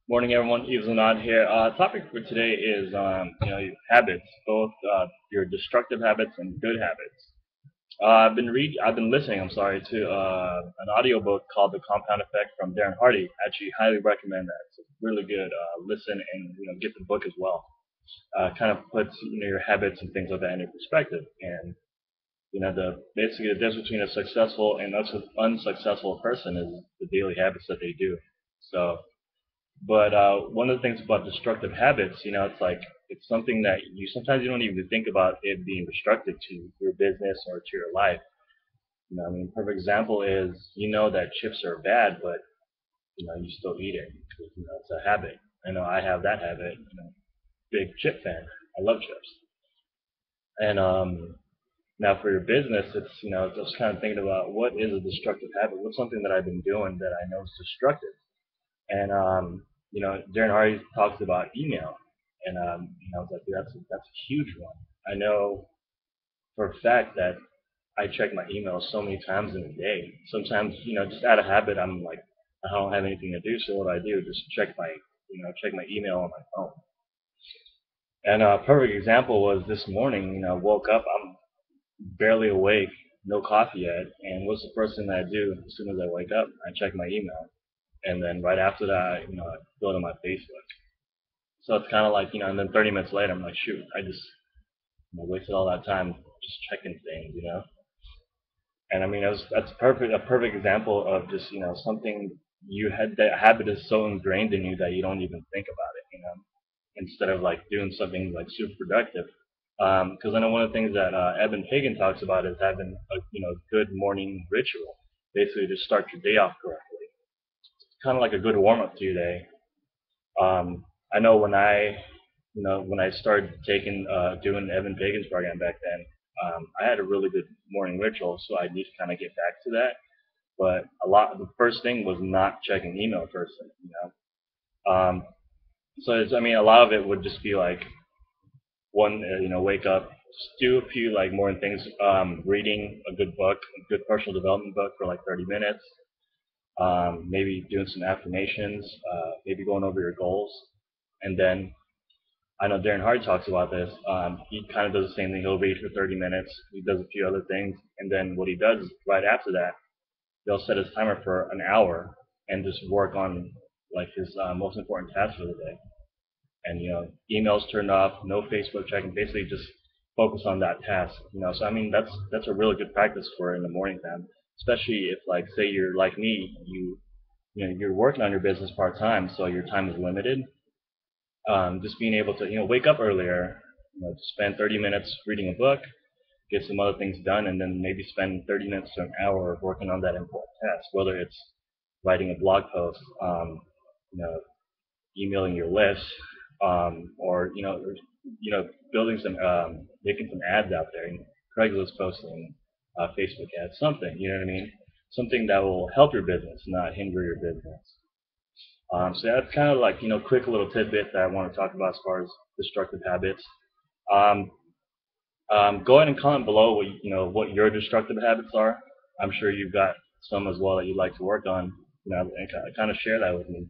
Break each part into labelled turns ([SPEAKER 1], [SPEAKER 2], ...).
[SPEAKER 1] Morning, everyone. Yves Lanad here. Topic for today is habits, both your destructive habits and good habits. I've been listening. I'm sorry to an audiobook called The Compound Effect from Darren Hardy. Actually, highly recommend that. It's a really good listen, and get the book as well. Kind of puts your habits and things like that into perspective, and the basically the difference between a successful and unsuccessful person is the daily habits that they do. So. But one of the things about destructive habits, it's like it's something that you sometimes you don't even think about it being destructive to your business or to your life. I mean, perfect example is that chips are bad, but you still eat it because it's a habit. I know I have that habit. Big chip fan. I love chips. And now for your business, it's just kind of thinking about what is a destructive habit. What's something that I've been doing that I know is destructive. And Darren Hardy talks about email, and I was like, that's a huge one. I know for a fact that I check my email so many times in a day. Sometimes, just out of habit, I'm like, I don't have anything to do, so what I do just check my email on my phone. And a perfect example was this morning. I woke up, I'm barely awake, no coffee yet, and what's the first thing that I do as soon as I wake up? I check my email, and then right after that, I go to my Facebook. So it's kind of like, and then 30 minutes later, I'm like, shoot, I just wasted all that time just checking things. And I mean, that's a perfect example of just, something you had, that habit is so ingrained in you that you don't even think about it, instead of like doing something like super productive. Because I know one of the things that Eben Pagan talks about is having a, good morning ritual. Basically, just start your day off correctly. It's kind of like a good warm up to your day. I know when I started taking doing Evan Pagan's program back then, I had a really good morning ritual, so I need to kind of get back to that. But the first thing was not checking email first thing. So I mean, a lot of it would just be like one, wake up, just do a few like morning things, reading a good book, a good personal development book for like 30 minutes, maybe doing some affirmations, maybe going over your goals, and then I know Darren Hardy talks about this. He kind of does the same thing. He'll read for 30 minutes. He does a few other things, and then what he does is right after that, he'll set his timer for an hour and just work on like his most important tasks for the day. And emails turned off, no Facebook checking. Basically, just focus on that task. So I mean, that's a really good practice for in the morning time, especially if like say you're like me, you're working on your business part time, so your time is limited. Just being able to wake up earlier, spend 30 minutes reading a book, get some other things done, and then maybe spend 30 minutes to an hour working on that important task, whether it's writing a blog post, you know, emailing your list, or building making some ads out there, Craigslist posting, Facebook ads, something, you know what I mean? Something that will help your business, not hinder your business. So that's kind of like quick little tidbit that I want to talk about as far as destructive habits. Um, Go ahead and comment below what your destructive habits are. I'm sure you've got some as well that you'd like to work on. And kind of share that with me.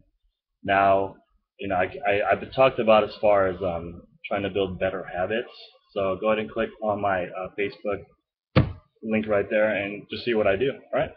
[SPEAKER 1] Now, I've talked about as far as trying to build better habits. So go ahead and click on my Facebook link right there and just see what I do. All right.